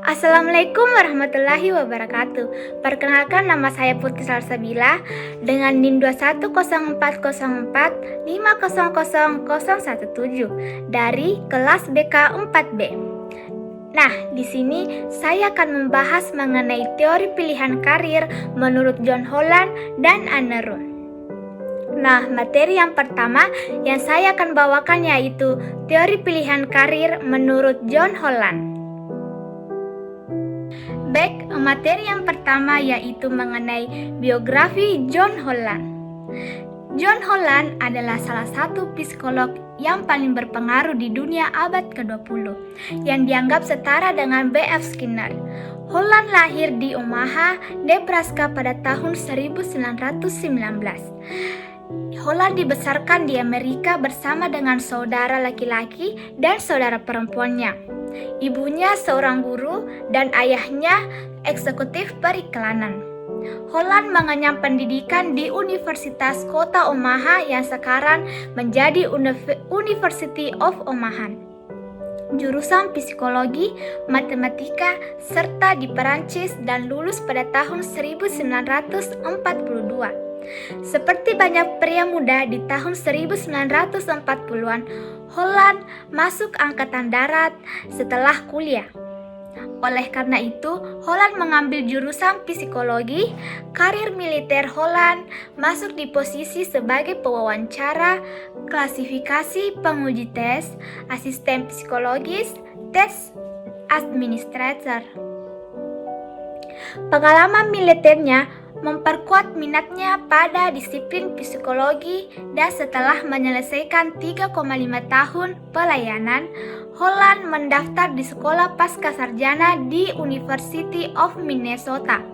Assalamualaikum warahmatullahi wabarakatuh. Perkenalkan, nama saya Putri Salsabila dengan NIM 2140405000017 dari kelas BK 4B. Nah, di sini saya akan membahas mengenai teori pilihan karir menurut John Holland dan Anne Rune. Nah, materi yang pertama yang saya akan bawakan yaitu teori pilihan karir menurut John Holland. Baik, materi yang pertama yaitu mengenai biografi John Holland. John Holland adalah salah satu psikolog yang paling berpengaruh di dunia abad ke-20 yang dianggap setara dengan B.F. Skinner. Holland lahir di Omaha, Nebraska pada tahun 1919. Holland dibesarkan di Amerika bersama dengan saudara laki-laki dan saudara perempuannya. Ibunya seorang guru dan ayahnya eksekutif periklanan. Holland mengenyam pendidikan di Universitas Kota Omaha yang sekarang menjadi University of Omaha. Jurusan psikologi, matematika, serta di Perancis dan lulus pada tahun 1942. Seperti banyak pria muda di tahun 1940-an, Holland masuk Angkatan Darat setelah kuliah. Oleh karena itu, Holland mengambil jurusan psikologi. Karir militer Holland masuk di posisi sebagai pewawancara, klasifikasi penguji tes, asisten psikologis, tes administrator. Pengalaman militernya memperkuat minatnya pada disiplin psikologi dan setelah menyelesaikan 3,5 tahun pelayanan, Holland mendaftar di sekolah pascasarjana di University of Minnesota,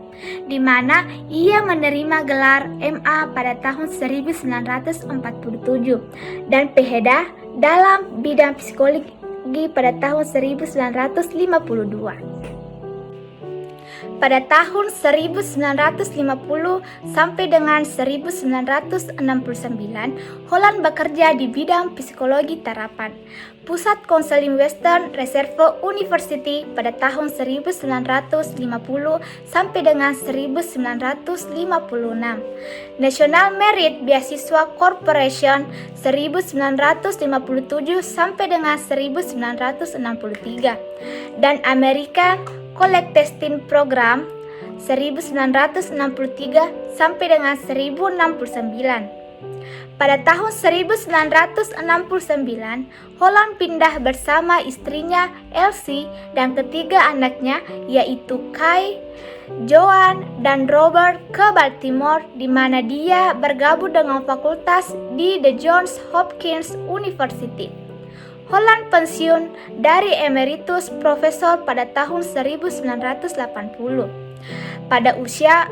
di mana ia menerima gelar MA pada tahun 1947 dan PhD dalam bidang psikologi pada tahun 1952. Pada tahun 1950 sampai dengan 1969, Holland bekerja di bidang psikologi terapan, Pusat Konseling Western Reserve University pada tahun 1950 sampai dengan 1956, National Merit Beasiswa Corporation 1957 sampai dengan 1963, dan American College Testing Program 1963 sampai dengan 1069. Pada tahun 1969, Holland pindah bersama istrinya Elsie dan ketiga anaknya yaitu Kay, Joan, dan Robert ke Baltimore, di mana dia bergabung dengan fakultas di The Johns Hopkins University. Holland pensiun dari emeritus profesor pada tahun 1980 pada usia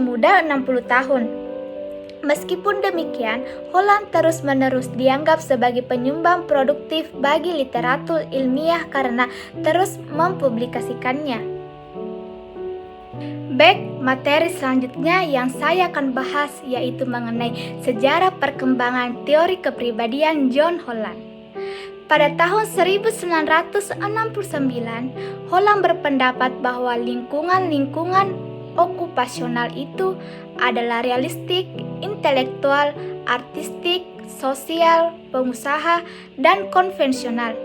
muda 60 tahun. Meskipun demikian, Holland terus-menerus dianggap sebagai penyumbang produktif bagi literatur ilmiah karena terus mempublikasikannya. Baik, materi selanjutnya yang saya akan bahas yaitu mengenai sejarah perkembangan teori kepribadian John Holland. Pada tahun 1969, Holland berpendapat bahwa lingkungan okupasional itu adalah realistik, intelektual, artistik, sosial, pengusaha, dan konvensional.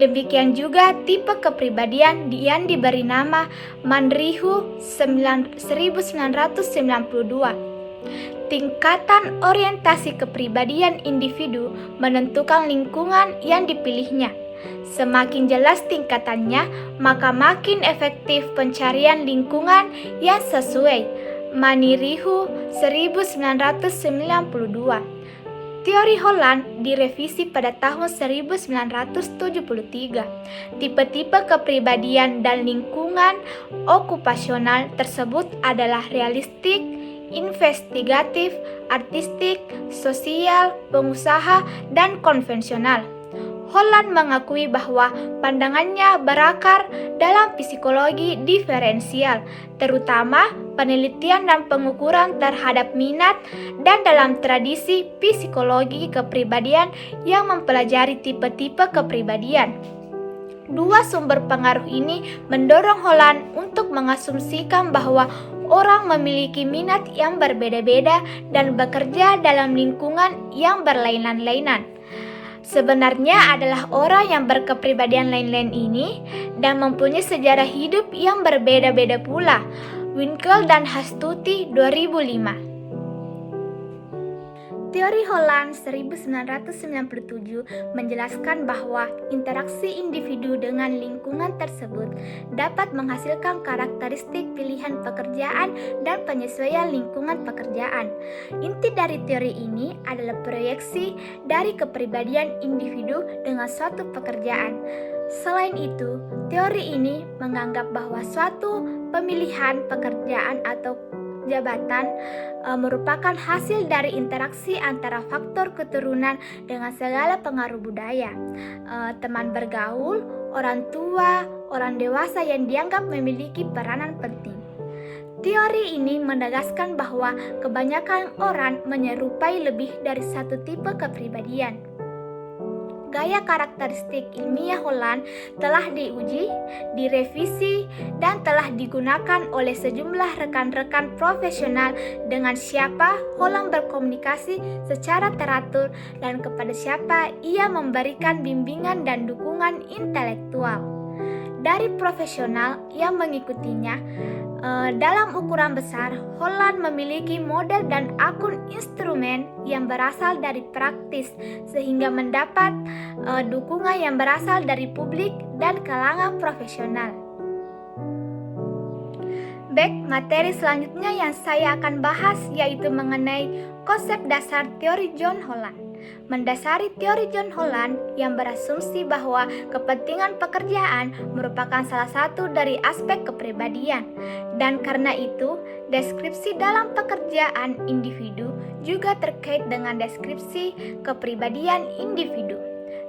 Demikian juga tipe kepribadian yang diberi nama Manrihu 1992. Tingkatan orientasi kepribadian individu menentukan lingkungan yang dipilihnya. Semakin jelas tingkatannya, maka makin efektif pencarian lingkungan yang sesuai. Manrihu 1992. Teori Holland direvisi pada tahun 1973. Tipe-tipe kepribadian dan lingkungan okupasional tersebut adalah realistik, investigatif, artistik, sosial, pengusaha, dan konvensional. Holland mengakui bahwa pandangannya berakar dalam psikologi diferensial, terutama penelitian dan pengukuran terhadap minat, dan dalam tradisi psikologi kepribadian yang mempelajari tipe-tipe kepribadian. Dua sumber pengaruh ini mendorong Holland untuk mengasumsikan bahwa orang memiliki minat yang berbeda-beda dan bekerja dalam lingkungan yang berlainan-lainan. Sebenarnya adalah orang yang berkepribadian lain-lain ini dan mempunyai sejarah hidup yang berbeda-beda pula. Winkel dan Hastuti 2005. Teori Holland 1997 menjelaskan bahwa interaksi individu dengan lingkungan tersebut dapat menghasilkan karakteristik pilihan pekerjaan dan penyesuaian lingkungan pekerjaan. Inti dari teori ini adalah proyeksi dari kepribadian individu dengan suatu pekerjaan. Selain itu, teori ini menganggap bahwa suatu pemilihan pekerjaan atau jabatan merupakan hasil dari interaksi antara faktor keturunan dengan segala pengaruh budaya, teman bergaul, orang tua, orang dewasa yang dianggap memiliki peranan penting. Teori ini menegaskan bahwa kebanyakan orang menyerupai lebih dari satu tipe kepribadian. Gaya karakteristik ilmiah Holland telah diuji, direvisi, dan telah digunakan oleh sejumlah rekan-rekan profesional dengan siapa Holland berkomunikasi secara teratur dan kepada siapa ia memberikan bimbingan dan dukungan intelektual. Dari profesional yang mengikutinya, dalam ukuran besar, Holland memiliki model dan akun instrumen yang berasal dari praktis sehingga mendapat dukungan yang berasal dari publik dan kalangan profesional. Baik, materi selanjutnya yang saya akan bahas yaitu mengenai konsep dasar teori John Holland. Mendasari teori John Holland yang berasumsi bahwa kepentingan pekerjaan merupakan salah satu dari aspek kepribadian, dan karena itu deskripsi dalam pekerjaan individu juga terkait dengan deskripsi kepribadian individu.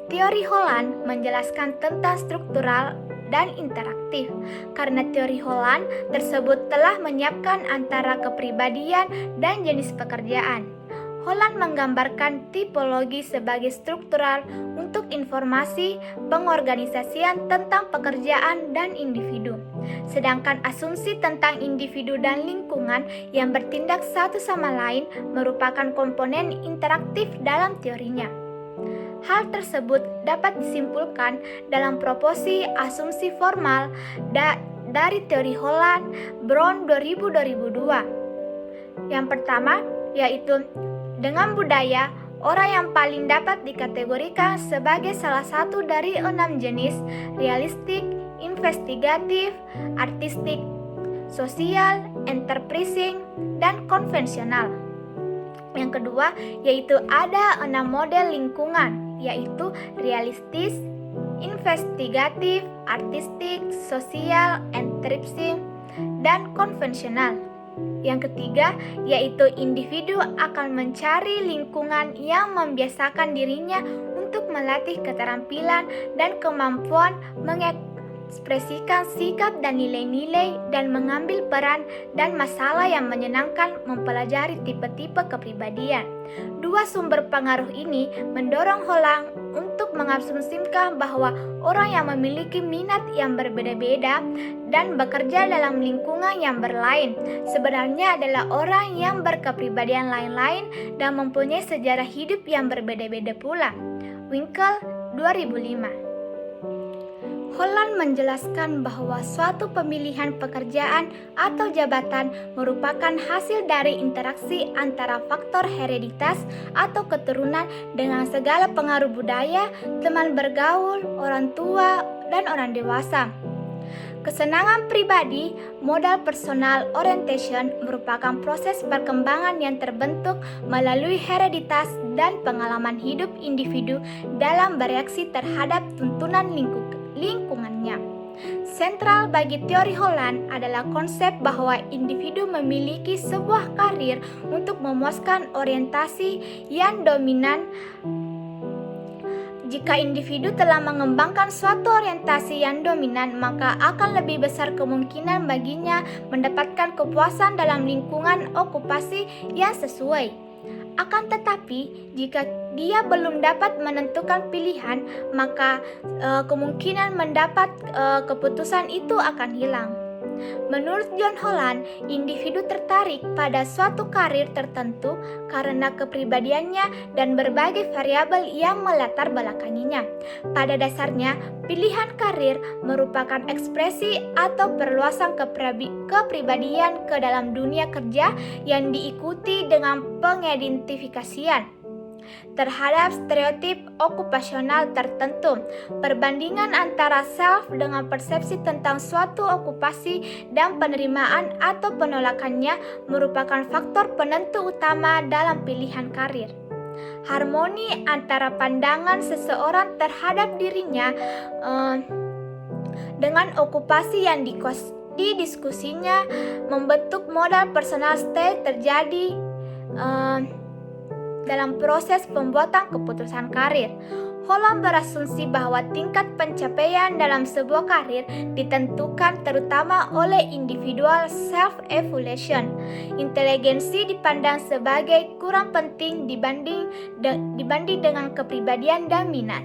Teori Holland menjelaskan tentang struktural dan interaktif. Karena teori Holland tersebut telah menyiapkan antara kepribadian dan jenis pekerjaan. Holland menggambarkan tipologi sebagai struktural untuk informasi pengorganisasian tentang pekerjaan dan individu. Sedangkan asumsi tentang individu dan lingkungan yang bertindak satu sama lain merupakan komponen interaktif dalam teorinya. Hal tersebut dapat disimpulkan dalam proposi asumsi formal dari teori Holland Brown 2000-2002. Yang pertama yaitu dengan budaya, orang yang paling dapat dikategorikan sebagai salah satu dari 6 jenis: realistik, investigatif, artistik, sosial, enterprising, dan konvensional. Yang kedua yaitu ada 6 model lingkungan, yaitu realistis, investigatif, artistik, sosial, enterprising, dan konvensional. Yang ketiga yaitu individu akan mencari lingkungan yang membiasakan dirinya untuk melatih keterampilan dan kemampuan mengekspresikan sikap dan nilai-nilai dan mengambil peran dan masalah yang menyenangkan mempelajari tipe-tipe kepribadian. Dua sumber pengaruh ini mendorong Holland untuk mengasumsikan bahwa orang yang memiliki minat yang berbeda-beda dan bekerja dalam lingkungan yang berlain sebenarnya adalah orang yang berkepribadian lain-lain dan mempunyai sejarah hidup yang berbeda-beda pula. Winkel 2005. Holland menjelaskan bahwa suatu pemilihan pekerjaan atau jabatan merupakan hasil dari interaksi antara faktor hereditas atau keturunan dengan segala pengaruh budaya, teman bergaul, orang tua, dan orang dewasa. Kesenangan pribadi, modal personal orientation merupakan proses perkembangan yang terbentuk melalui hereditas dan pengalaman hidup individu dalam bereaksi terhadap tuntunan lingkungannya. Sentral bagi teori Holland adalah konsep bahwa individu memiliki sebuah karir untuk memuaskan orientasi yang dominan. Jika individu telah mengembangkan suatu orientasi yang dominan, maka akan lebih besar kemungkinan baginya mendapatkan kepuasan dalam lingkungan okupasi yang sesuai. Akan tetapi, jika dia belum dapat menentukan pilihan, maka kemungkinan mendapat keputusan itu akan hilang. Menurut John Holland, individu tertarik pada suatu karir tertentu karena kepribadiannya dan berbagai variabel yang melatar belakanginya. Pada dasarnya, pilihan karir merupakan ekspresi atau perluasan kepribadian ke dalam dunia kerja yang diikuti dengan pengidentifikasian terhadap stereotip okupasional tertentu. Perbandingan antara self dengan persepsi tentang suatu okupasi dan penerimaan atau penolakannya merupakan faktor penentu utama dalam pilihan karir. Harmoni antara pandangan seseorang terhadap dirinya dengan okupasi yang didiskusinya membentuk modal personal style terjadi dalam proses pembuatan keputusan karir. Holland berasumsi bahwa tingkat pencapaian dalam sebuah karir ditentukan terutama oleh individual self-evaluation. Inteligensi dipandang sebagai kurang penting dibanding dengan kepribadian dan minat.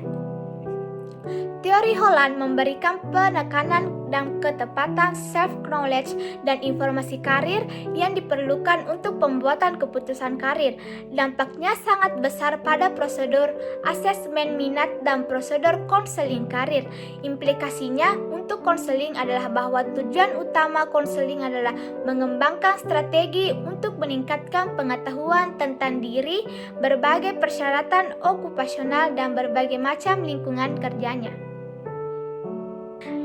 Teori Holland memberikan penekanan dan ketepatan self-knowledge dan informasi karir yang diperlukan untuk pembuatan keputusan karir. Dampaknya sangat besar pada prosedur asesmen minat dan prosedur konseling karir. Implikasinya untuk konseling adalah bahwa tujuan utama konseling adalah mengembangkan strategi untuk meningkatkan pengetahuan tentang diri, berbagai persyaratan okupasional, dan berbagai macam lingkungan kerjanya.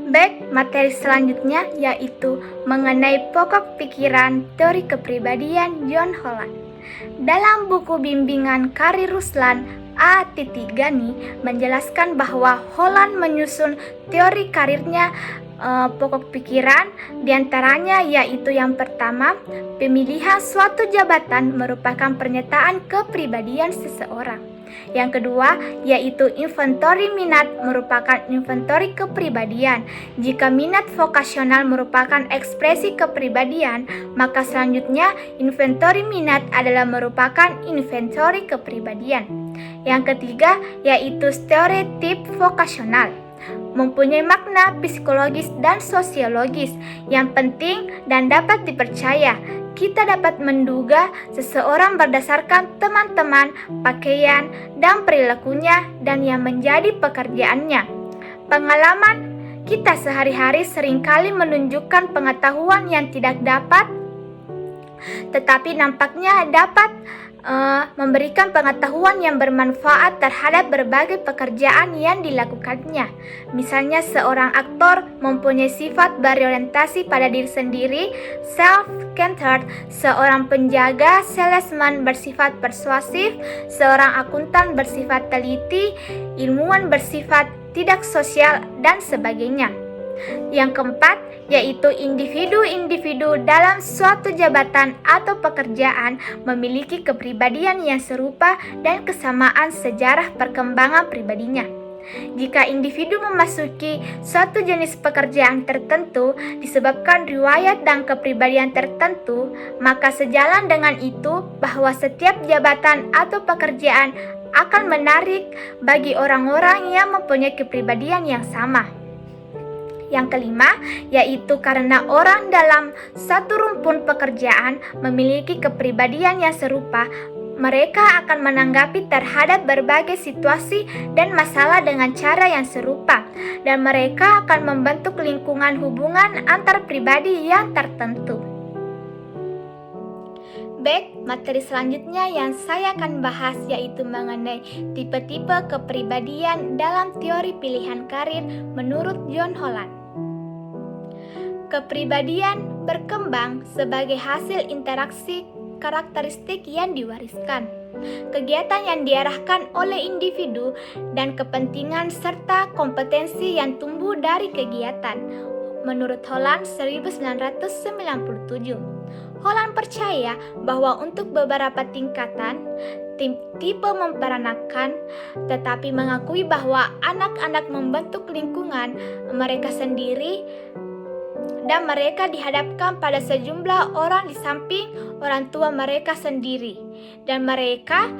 Baik, materi selanjutnya yaitu mengenai pokok pikiran teori kepribadian John Holland. Dalam buku bimbingan karir Ruslan, A. Gani menjelaskan bahwa Holland menyusun teori karirnya pokok pikiran, diantaranya yaitu yang pertama, pemilihan suatu jabatan merupakan pernyataan kepribadian seseorang. Yang kedua, yaitu inventory minat merupakan inventory kepribadian. Jika minat vokasional merupakan ekspresi kepribadian, maka selanjutnya inventory minat adalah merupakan inventory kepribadian. Yang ketiga, yaitu stereotip vokasional. Mempunyai makna psikologis dan sosiologis yang penting dan dapat dipercaya. Kita dapat menduga seseorang berdasarkan teman-teman, pakaian, dan perilakunya dan yang menjadi pekerjaannya. Pengalaman kita sehari-hari seringkali menunjukkan pengetahuan yang tidak dapat, tetapi nampaknya dapat memberikan pengetahuan yang bermanfaat terhadap berbagai pekerjaan yang dilakukannya. Misalnya seorang aktor mempunyai sifat berorientasi pada diri sendiri, self-centered, seorang penjaga salesman bersifat persuasif, seorang akuntan bersifat teliti, ilmuwan bersifat tidak sosial, dan sebagainya. Yang keempat, yaitu individu-individu dalam suatu jabatan atau pekerjaan memiliki kepribadian yang serupa dan kesamaan sejarah perkembangan pribadinya. Jika individu memasuki suatu jenis pekerjaan tertentu disebabkan riwayat dan kepribadian tertentu, maka sejalan dengan itu bahwa setiap jabatan atau pekerjaan akan menarik bagi orang-orang yang mempunyai kepribadian yang sama. Yang kelima, yaitu karena orang dalam satu rumpun pekerjaan memiliki kepribadian yang serupa, mereka akan menanggapi terhadap berbagai situasi dan masalah dengan cara yang serupa, dan mereka akan membentuk lingkungan hubungan antar pribadi yang tertentu. Baik, materi selanjutnya yang saya akan bahas yaitu mengenai tipe-tipe kepribadian dalam teori pilihan karir menurut John Holland. Kepribadian berkembang sebagai hasil interaksi karakteristik yang diwariskan, kegiatan yang diarahkan oleh individu, dan kepentingan serta kompetensi yang tumbuh dari kegiatan. Menurut Holland 1997. Holland percaya bahwa untuk beberapa tingkatan, tipe memperanakan, tetapi mengakui bahwa anak-anak membentuk lingkungan mereka sendiri dan mereka dihadapkan pada sejumlah orang di samping orang tua mereka sendiri, dan mereka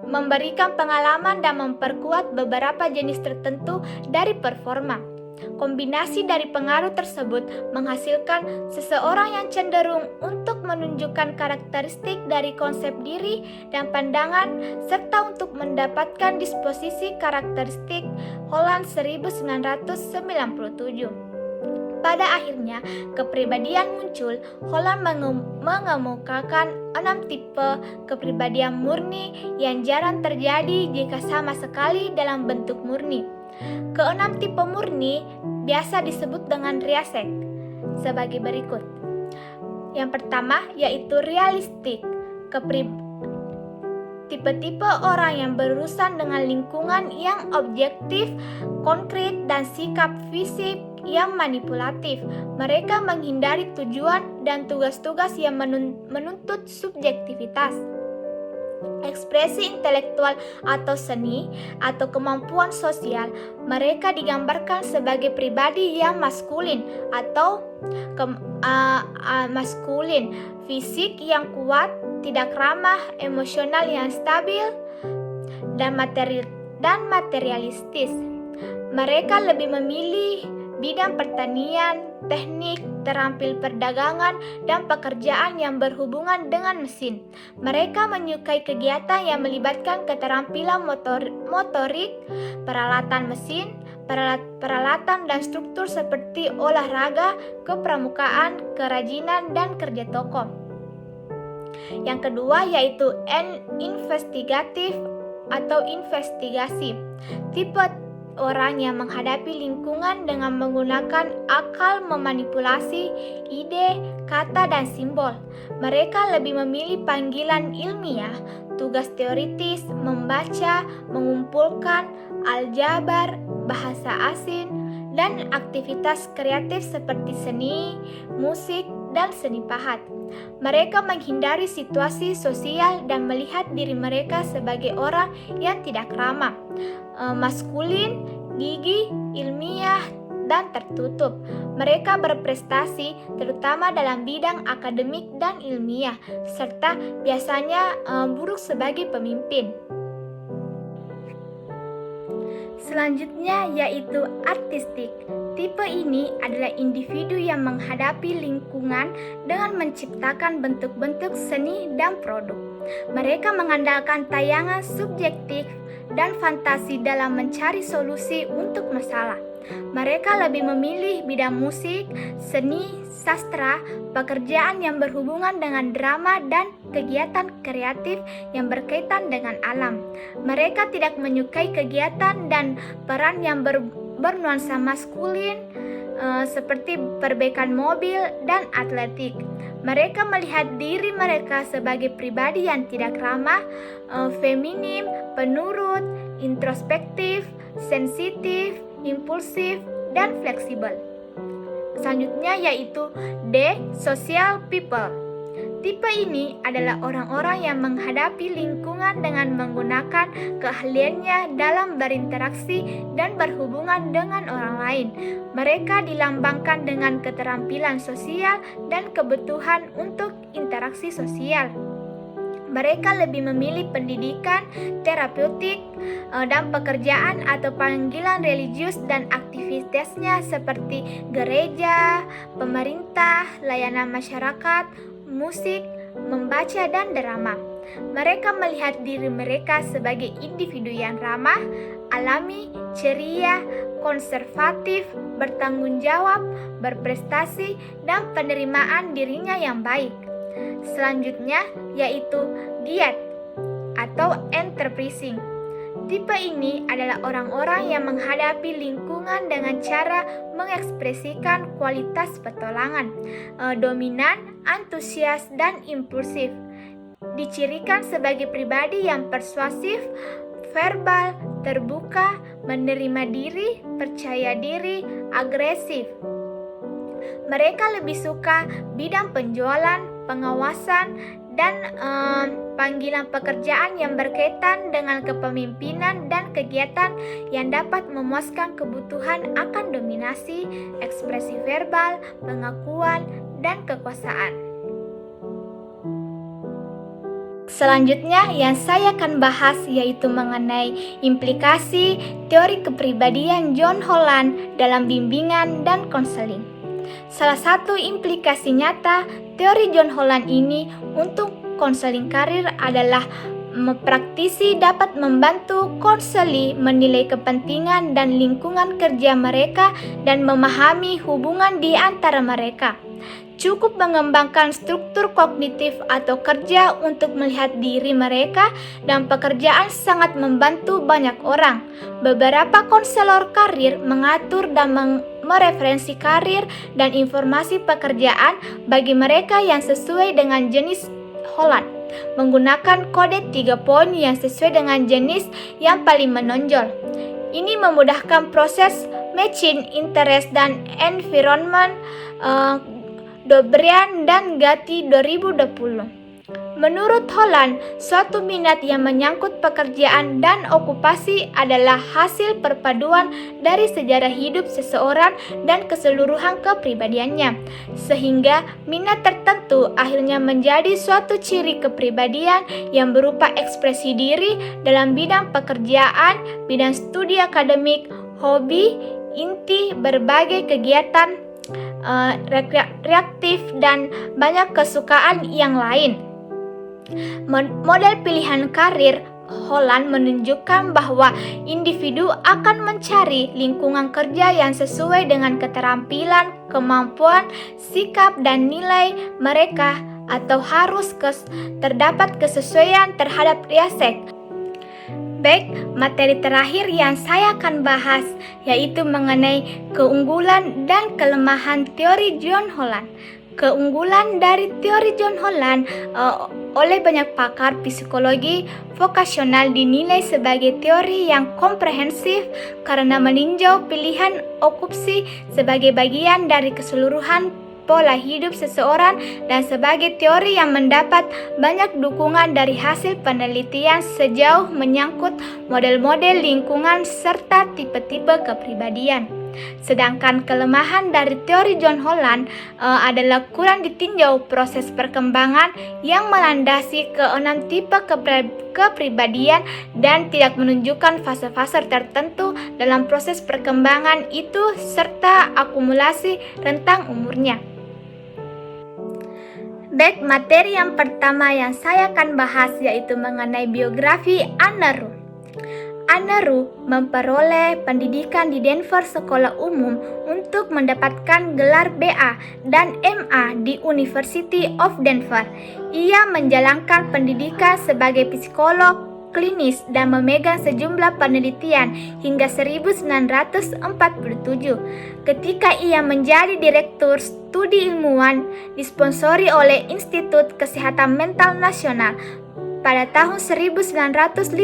memberikan pengalaman dan memperkuat beberapa jenis tertentu dari performa. Kombinasi dari pengaruh tersebut menghasilkan seseorang yang cenderung untuk menunjukkan karakteristik dari konsep diri dan pandangan, serta untuk mendapatkan disposisi karakteristik Holland 1997. Pada akhirnya, kepribadian muncul. Holland mengemukakan 6 tipe kepribadian murni yang jarang terjadi jika sama sekali dalam bentuk murni. Keenam tipe murni biasa disebut dengan realistik sebagai berikut. Yang pertama yaitu realistik. Tipe-tipe orang yang berurusan dengan lingkungan yang objektif, konkret, dan sikap fisik yang manipulatif. Mereka menghindari tujuan dan tugas-tugas yang menuntut subjektivitas. Ekspresi intelektual atau seni atau kemampuan sosial, mereka digambarkan sebagai pribadi yang maskulin atau maskulin, fisik yang kuat, tidak ramah, emosional yang stabil, dan materialistis. Mereka lebih memilih bidang pertanian, teknik, terampil perdagangan, dan pekerjaan yang berhubungan dengan mesin. Mereka menyukai kegiatan yang melibatkan keterampilan motorik, peralatan mesin, peralatan dan struktur seperti olahraga, kepramukaan, kerajinan, dan kerja toko. Yang kedua yaitu investigatif atau investigasi. Tipe orang yang menghadapi lingkungan dengan menggunakan akal memanipulasi ide, kata, dan simbol. Mereka lebih memilih panggilan ilmiah, tugas teoritis, membaca, mengumpulkan, aljabar, bahasa asing, dan aktivitas kreatif seperti seni, musik, dan seni pahat. Mereka menghindari situasi sosial dan melihat diri mereka sebagai orang yang tidak ramah, maskulin, gigih, ilmiah, dan tertutup. Mereka berprestasi terutama dalam bidang akademik dan ilmiah, serta biasanya buruk sebagai pemimpin. Selanjutnya yaitu artistik. Tipe ini adalah individu yang menghadapi lingkungan dengan menciptakan bentuk-bentuk seni dan produk. Mereka mengandalkan tayangan subjektif dan fantasi dalam mencari solusi untuk masalah. Mereka lebih memilih bidang musik, seni, sastra, pekerjaan yang berhubungan dengan drama, dan kegiatan kreatif yang berkaitan dengan alam. Mereka tidak menyukai kegiatan dan peran yang bernuansa maskulin seperti perbaikan mobil dan atletik. Mereka melihat diri mereka sebagai pribadi yang tidak ramah, feminim, penurut, introspektif, sensitif, impulsif, dan fleksibel. Selanjutnya yaitu D. Social people. Tipe ini adalah orang-orang yang menghadapi lingkungan dengan menggunakan keahliannya dalam berinteraksi dan berhubungan dengan orang lain. Mereka dilambangkan dengan keterampilan sosial dan kebutuhan untuk interaksi sosial. Mereka lebih memilih pendidikan, terapeutik, dan pekerjaan atau panggilan religius dan aktivitasnya seperti gereja, pemerintah, layanan masyarakat, musik, membaca, dan drama. Mereka melihat diri mereka sebagai individu yang ramah, alami, ceria, konservatif, bertanggung jawab, berprestasi, dan penerimaan dirinya yang baik. Selanjutnya yaitu giat atau enterprising. Tipe ini adalah orang-orang yang menghadapi lingkungan dengan cara mengekspresikan kualitas petualangan, dominan, antusias, dan impulsif. Dicirikan sebagai pribadi yang persuasif, verbal, terbuka, menerima diri, percaya diri, agresif. Mereka lebih suka bidang penjualan, pengawasan, dan panggilan pekerjaan yang berkaitan dengan kepemimpinan dan kegiatan yang dapat memuaskan kebutuhan akan dominasi, ekspresi verbal, pengakuan, dan kekuasaan. Selanjutnya yang saya akan bahas yaitu mengenai implikasi teori kepribadian John Holland dalam bimbingan dan konseling. Salah satu implikasi nyata teori John Holland ini untuk konseling karir adalah praktisi dapat membantu konseli menilai kepentingan dan lingkungan kerja mereka dan memahami hubungan di antara mereka. Cukup mengembangkan struktur kognitif atau kerja untuk melihat diri mereka dan pekerjaan sangat membantu banyak orang. Beberapa konselor karir mengatur dan mereferensi karir dan informasi pekerjaan bagi mereka yang sesuai dengan jenis Holland, menggunakan kode 3 poin yang sesuai dengan jenis yang paling menonjol. Ini memudahkan proses matching interest dan environment Dobrian dan Gatti 2020. Menurut Holland, suatu minat yang menyangkut pekerjaan dan okupasi adalah hasil perpaduan dari sejarah hidup seseorang dan keseluruhan kepribadiannya, sehingga minat tertentu akhirnya menjadi suatu ciri kepribadian yang berupa ekspresi diri dalam bidang pekerjaan, bidang studi akademik, hobi, inti berbagai kegiatan reaktif dan banyak kesukaan yang lain. Model pilihan karir Holland menunjukkan bahwa individu akan mencari lingkungan kerja yang sesuai dengan keterampilan, kemampuan, sikap, dan nilai mereka atau harus terdapat kesesuaian terhadap riasek. Baik, materi terakhir yang saya akan bahas yaitu mengenai keunggulan dan kelemahan teori John Holland. Keunggulan dari teori John Holland oleh banyak pakar psikologi vokasional dinilai sebagai teori yang komprehensif karena meninjau pilihan okupasi sebagai bagian dari keseluruhan pola hidup seseorang dan sebagai teori yang mendapat banyak dukungan dari hasil penelitian sejauh menyangkut model-model lingkungan serta tipe-tipe kepribadian. Sedangkan kelemahan dari teori John Holland adalah kurang ditinjau proses perkembangan yang melandasi ke-6 tipe kepribadian dan tidak menunjukkan fase-fase tertentu dalam proses perkembangan itu serta akumulasi rentang umurnya. Baik, materi yang pertama yang saya akan bahas yaitu mengenai biografi Anna Ruh. Anna Ruh memperoleh pendidikan di Denver Sekolah Umum untuk mendapatkan gelar BA dan MA di University of Denver. Ia menjalankan pendidikan sebagai psikolog klinis dan memegang sejumlah penelitian hingga 1947. Ketika ia menjadi direktur studi ilmuwan disponsori oleh Institut Kesehatan Mental Nasional pada tahun 1952,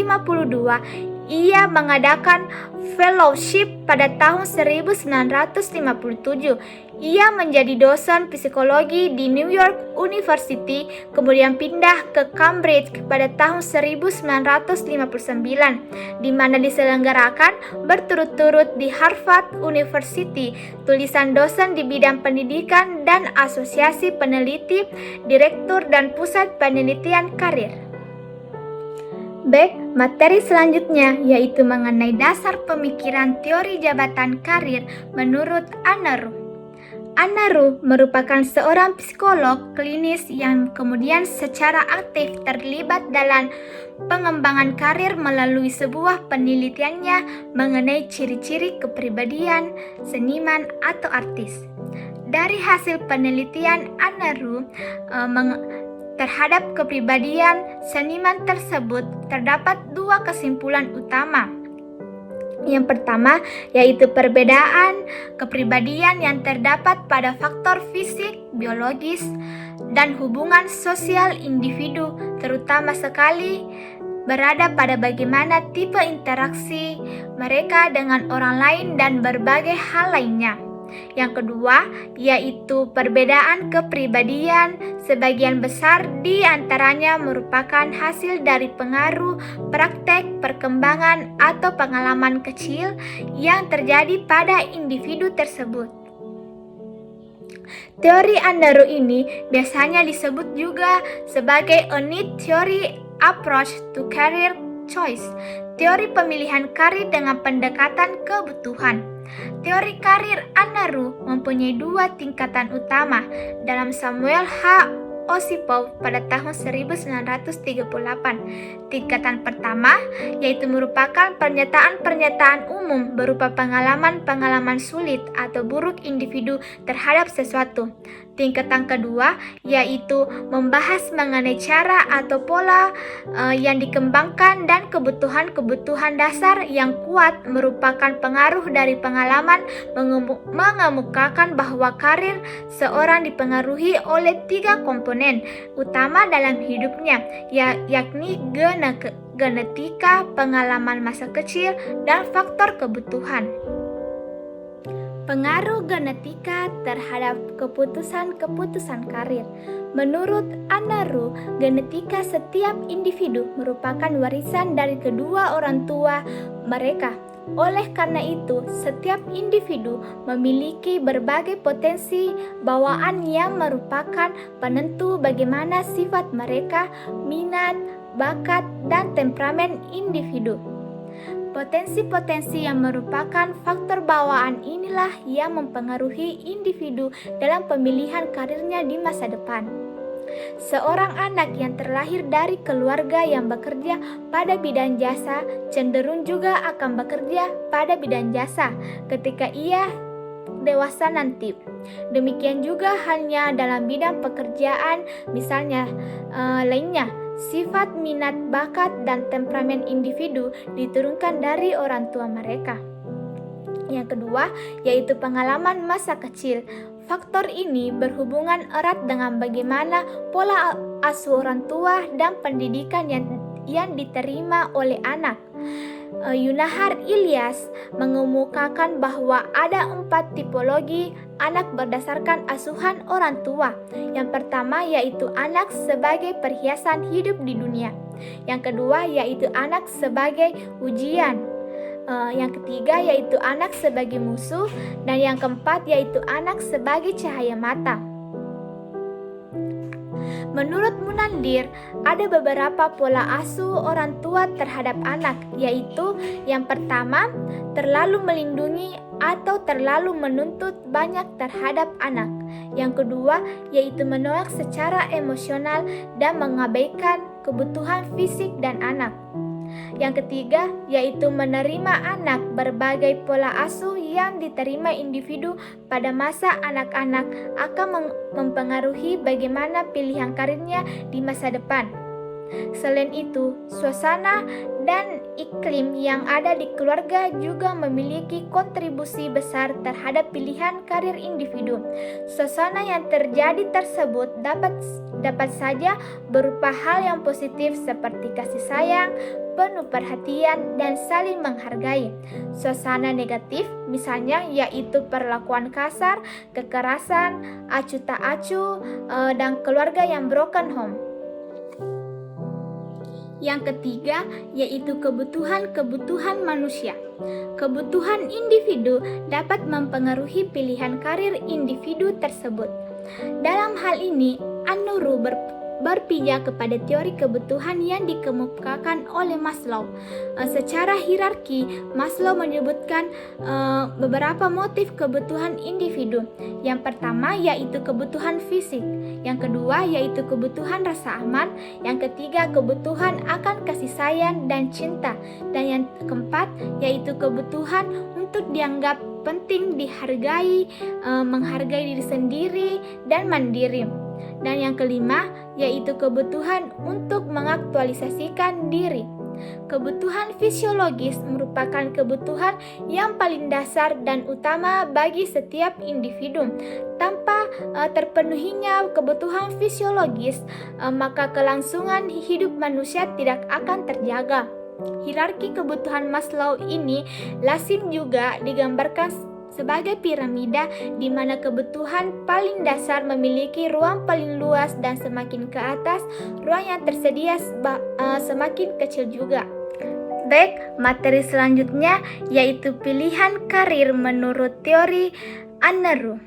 ia mengadakan fellowship pada tahun 1957. Ia menjadi dosen psikologi di New York University, kemudian pindah ke Cambridge pada tahun 1959, di mana diselenggarakan berturut-turut di Harvard University tulisan dosen di bidang pendidikan dan asosiasi peneliti, direktur dan pusat penelitian karir. Baik, materi selanjutnya yaitu mengenai dasar pemikiran teori jabatan karir menurut Anna Ruh. Anna Ruh merupakan seorang psikolog klinis yang kemudian secara aktif terlibat dalam pengembangan karir melalui sebuah penelitiannya mengenai ciri-ciri kepribadian seniman atau artis. Dari hasil penelitian Anna Ruh terhadap kepribadian seniman tersebut terdapat 2 kesimpulan utama. Yang pertama yaitu perbedaan kepribadian yang terdapat pada faktor fisik, biologis, dan hubungan sosial individu, terutama sekali berada pada bagaimana tipe interaksi mereka dengan orang lain dan berbagai hal lainnya. Yang kedua, yaitu perbedaan kepribadian sebagian besar di antaranya merupakan hasil dari pengaruh praktek perkembangan atau pengalaman kecil yang terjadi pada individu tersebut. Teori Anna Ruh ini biasanya disebut juga sebagai a need theory approach to career choice, teori pemilihan karir dengan pendekatan kebutuhan. Teori karir Anna Ru mempunyai dua tingkatan utama dalam Samuel H. Osipov pada tahun 1938. Tingkatan pertama yaitu merupakan pernyataan-pernyataan umum berupa pengalaman-pengalaman sulit atau buruk individu terhadap sesuatu. Tingkatan kedua yaitu membahas mengenai cara atau pola yang dikembangkan dan kebutuhan-kebutuhan dasar yang kuat merupakan pengaruh dari pengalaman, mengemukakan bahwa karir seorang dipengaruhi oleh tiga komponen utama dalam hidupnya, yakni genetika, pengalaman masa kecil, dan faktor kebutuhan. Pengaruh genetika terhadap keputusan-keputusan karir. Menurut Anna Ru, genetika setiap individu merupakan warisan dari kedua orang tua mereka. Oleh karena itu, setiap individu memiliki berbagai potensi bawaan yang merupakan penentu bagaimana sifat mereka, minat, bakat, dan temperamen individu. Potensi-potensi yang merupakan faktor bawaan inilah yang mempengaruhi individu dalam pemilihan karirnya di masa depan. Seorang anak yang terlahir dari keluarga yang bekerja pada bidang jasa cenderung juga akan bekerja pada bidang jasa ketika ia dewasa nanti. Demikian juga halnya dalam bidang pekerjaan misalnya lainnya. Sifat, minat, bakat, dan temperamen individu diturunkan dari orang tua mereka. Yang kedua, yaitu pengalaman masa kecil. Faktor ini berhubungan erat dengan bagaimana pola asuh orang tua dan pendidikan yang diterima oleh anak. Yunahar Ilyas mengemukakan bahwa ada 4 tipologi anak berdasarkan asuhan orang tua. Yang pertama yaitu anak sebagai perhiasan hidup di dunia. Yang kedua yaitu anak sebagai ujian. Yang ketiga yaitu anak sebagai musuh. Dan yang keempat yaitu anak sebagai cahaya mata. Menurut Munandir, ada beberapa pola asuh orang tua terhadap anak, yaitu yang pertama, terlalu melindungi atau terlalu menuntut banyak terhadap anak. Yang kedua, yaitu menolak secara emosional dan mengabaikan kebutuhan fisik dan anak. Yang ketiga, yaitu menerima anak. Berbagai pola asuh yang diterima individu pada masa anak-anak akan mempengaruhi bagaimana pilihan karirnya di masa depan. Selain itu, suasana dan iklim yang ada di keluarga juga memiliki kontribusi besar terhadap pilihan karir individu. Suasana yang terjadi tersebut dapat saja berupa hal yang positif seperti kasih sayang, penuh perhatian, dan saling menghargai. Suasana negatif misalnya yaitu perlakuan kasar, kekerasan, acuh tak acuh, dan keluarga yang broken home. Yang ketiga yaitu kebutuhan-kebutuhan manusia. Kebutuhan individu dapat mempengaruhi pilihan karir individu tersebut. Dalam hal ini, Anna Ru berpijak kepada teori kebutuhan yang dikemukakan oleh Maslow. Secara hierarki, Maslow menyebutkan beberapa motif kebutuhan individu. Yang pertama yaitu kebutuhan fisik, yang kedua yaitu kebutuhan rasa aman, yang ketiga kebutuhan akan kasih sayang dan cinta, dan yang keempat yaitu kebutuhan untuk dianggap penting, dihargai, menghargai diri sendiri, dan mandiri. Dan yang kelima yaitu kebutuhan untuk mengaktualisasikan diri. Kebutuhan fisiologis merupakan kebutuhan yang paling dasar dan utama bagi setiap individu. Tanpa terpenuhinya kebutuhan fisiologis, maka kelangsungan hidup manusia tidak akan terjaga. Hierarki kebutuhan Maslow ini lazim juga digambarkan sebagai piramida di mana kebutuhan paling dasar memiliki ruang paling luas dan semakin ke atas, ruang yang tersedia semakin kecil juga. Baik, materi selanjutnya yaitu pilihan karir menurut teori Anna Ru.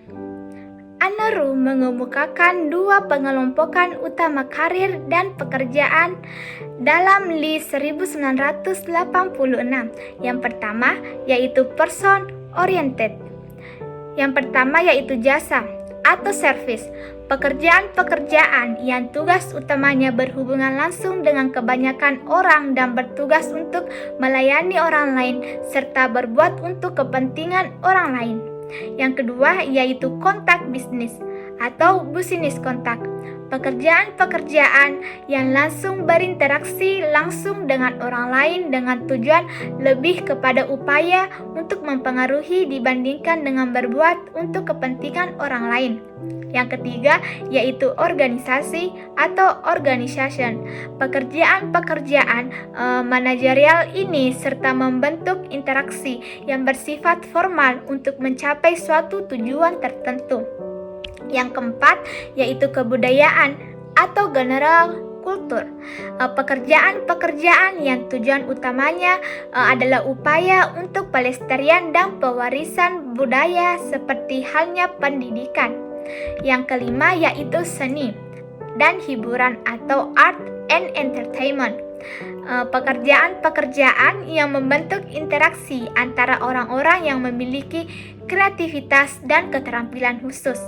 Anna Aneru mengemukakan dua pengelompokan utama karir dan pekerjaan dalam list 1986. Yang pertama yaitu person oriented. Yang pertama yaitu jasa atau service. Pekerjaan-pekerjaan yang tugas utamanya berhubungan langsung dengan kebanyakan orang dan bertugas untuk melayani orang lain serta berbuat untuk kepentingan orang lain. Yang kedua yaitu kontak bisnis atau business kontak. Pekerjaan-pekerjaan yang langsung berinteraksi langsung dengan orang lain dengan tujuan lebih kepada upaya untuk mempengaruhi dibandingkan dengan berbuat untuk kepentingan orang lain. Yang ketiga yaitu organisasi atau organization. Pekerjaan-pekerjaan manajerial ini serta membentuk interaksi yang bersifat formal untuk mencapai suatu tujuan tertentu. Yang keempat yaitu kebudayaan atau general kultur. Pekerjaan-pekerjaan yang tujuan utamanya adalah upaya untuk pelestarian dan pewarisan budaya seperti halnya pendidikan. Yang kelima yaitu seni dan hiburan atau art and entertainment. Pekerjaan-pekerjaan yang membentuk interaksi antara orang-orang yang memiliki kreativitas dan keterampilan khusus.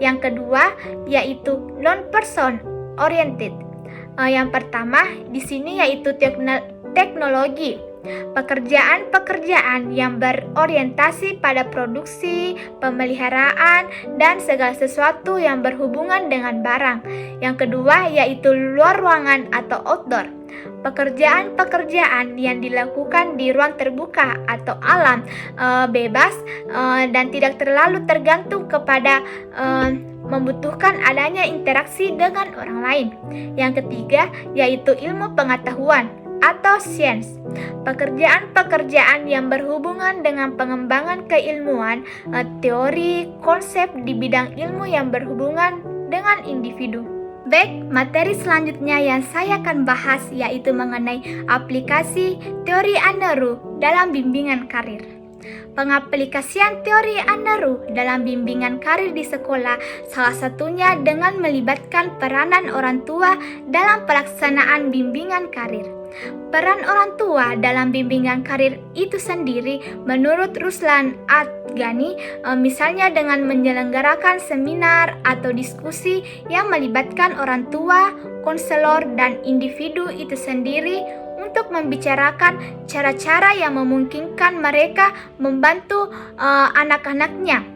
Yang kedua yaitu non-person oriented. Yang pertama di sini yaitu teknologi. Pekerjaan-pekerjaan yang berorientasi pada produksi, pemeliharaan, dan segala sesuatu yang berhubungan dengan barang. Yang kedua yaitu luar ruangan atau outdoor. Pekerjaan-pekerjaan yang dilakukan di ruang terbuka atau alam bebas dan tidak terlalu tergantung kepada membutuhkan adanya interaksi dengan orang lain. Yang ketiga yaitu ilmu pengetahuan atau sains. Pekerjaan-pekerjaan yang berhubungan dengan pengembangan keilmuan, teori, konsep di bidang ilmu yang berhubungan dengan individu. Baik, materi selanjutnya yang saya akan bahas yaitu mengenai aplikasi teori Aneru dalam bimbingan karir. Pengaplikasian teori Aneru dalam bimbingan karir di sekolah salah satunya dengan melibatkan peranan orang tua dalam pelaksanaan bimbingan karir. Peran orang tua dalam bimbingan karir itu sendiri menurut Ruslan Adgani misalnya dengan menyelenggarakan seminar atau diskusi yang melibatkan orang tua, konselor, dan individu itu sendiri untuk membicarakan cara-cara yang memungkinkan mereka membantu anak-anaknya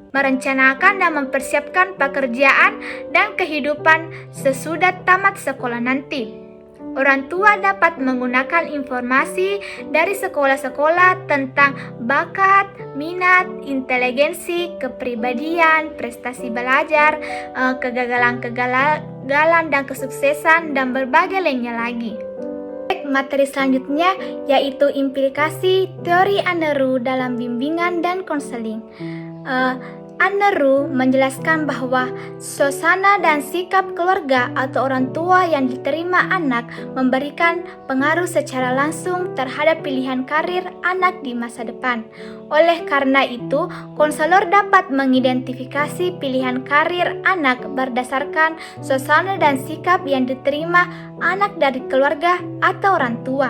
merencanakan dan mempersiapkan pekerjaan dan kehidupan sesudah tamat sekolah nanti. Orang tua dapat menggunakan informasi dari sekolah-sekolah tentang bakat, minat, inteligensi, kepribadian, prestasi belajar, kegagalan dan kesuksesan, dan berbagai lainnya lagi. Materi selanjutnya yaitu implikasi teori Aneru dalam bimbingan dan konseling. Aneru menjelaskan bahwa suasana dan sikap keluarga atau orang tua yang diterima anak memberikan pengaruh secara langsung terhadap pilihan karir anak di masa depan. Oleh karena itu, konselor dapat mengidentifikasi pilihan karir anak berdasarkan suasana dan sikap yang diterima anak dari keluarga atau orang tua.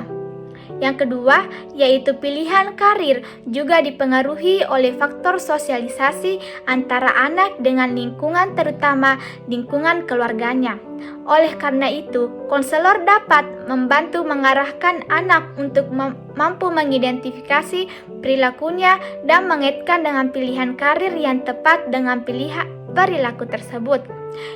Yang kedua, yaitu pilihan karir juga dipengaruhi oleh faktor sosialisasi antara anak dengan lingkungan, terutama lingkungan keluarganya. Oleh karena itu, konselor dapat membantu mengarahkan anak untuk mampu mengidentifikasi perilakunya dan mengaitkan dengan pilihan karir yang tepat dengan perilaku tersebut.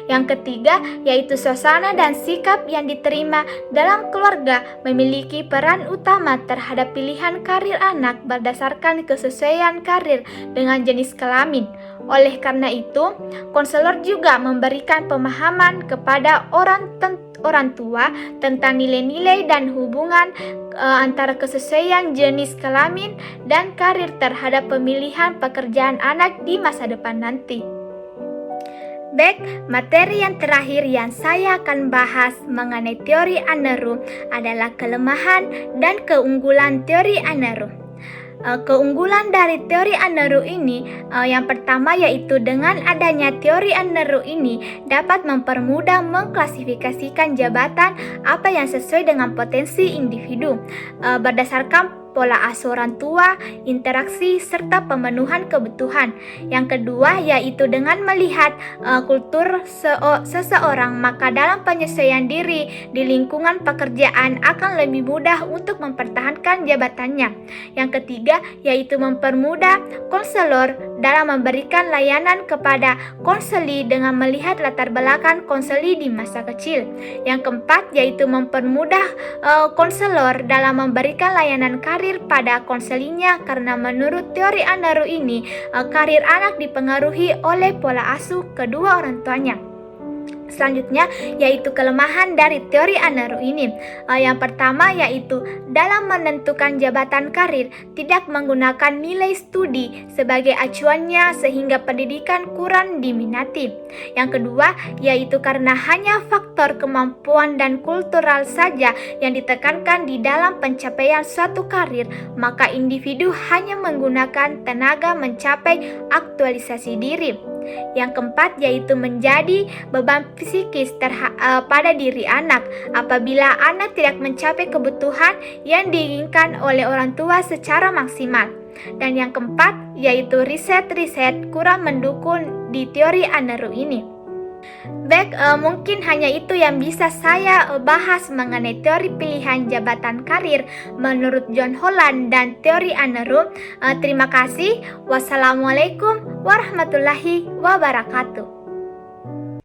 Yang ketiga, yaitu suasana dan sikap yang diterima dalam keluarga memiliki peran utama terhadap pilihan karir anak berdasarkan kesesuaian karir dengan jenis kelamin. Oleh karena itu, konselor juga memberikan pemahaman kepada orang tua tentang nilai-nilai dan hubungan antara kesesuaian jenis kelamin dan karir terhadap pemilihan pekerjaan anak di masa depan nanti. Baik, materi yang terakhir yang saya akan bahas mengenai teori Aneru adalah kelemahan dan keunggulan teori Aneru. Keunggulan dari teori Aneru ini yang pertama yaitu dengan adanya teori Aneru ini dapat mempermudah mengklasifikasikan jabatan apa yang sesuai dengan potensi individu berdasarkan pola asuh orang tua, interaksi, serta pemenuhan kebutuhan. Yang kedua yaitu dengan melihat kultur seseorang, maka dalam penyesuaian diri di lingkungan pekerjaan akan lebih mudah untuk mempertahankan jabatannya. Yang ketiga yaitu mempermudah konselor dalam memberikan layanan kepada konseli dengan melihat latar belakang konseli di masa kecil. Yang keempat yaitu mempermudah konselor dalam memberikan layanan karir pada konselinya, karena menurut teori Aneru ini karir anak dipengaruhi oleh pola asuh kedua orang tuanya. Selanjutnya yaitu kelemahan dari teori Aneru ini. Yang pertama yaitu dalam menentukan jabatan karir tidak menggunakan nilai studi sebagai acuannya sehingga pendidikan kurang diminati. Yang kedua yaitu karena hanya faktor kemampuan dan kultural saja yang ditekankan di dalam pencapaian suatu karir, maka individu hanya menggunakan tenaga mencapai aktualisasi diri. Yang keempat yaitu menjadi beban psikis pada diri anak apabila anak tidak mencapai kebutuhan yang diinginkan oleh orang tua secara maksimal. Dan yang keempat yaitu riset-riset kurang mendukung di teori Aneru ini. Baik, mungkin hanya itu yang bisa saya bahas mengenai teori pilihan jabatan karir menurut John Holland dan teori Aneru. Terima kasih. Wassalamualaikum warahmatullahi wabarakatuh.